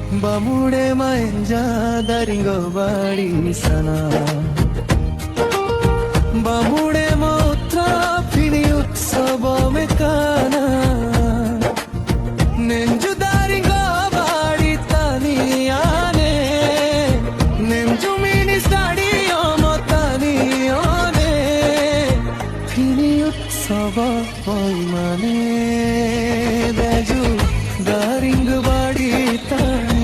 বামুড়ে মাইঞ্জা দারিঙ্গ বাড়ি সানা বামুড়ে মৌত্রা ফিনি উৎসব মেকানা নেঞ্জু দারিঙ্গ বাড়ি তানিয়ানে নেঞ্জু মিনি স্টাডিয়াম তানিয়ানে ফিনি উৎসব মানে দেজু দারিঙ্গ বাড়ি তানি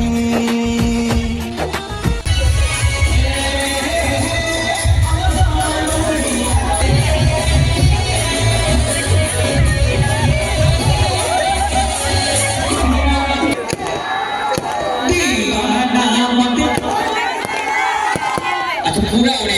अच्छा पूरा उड़े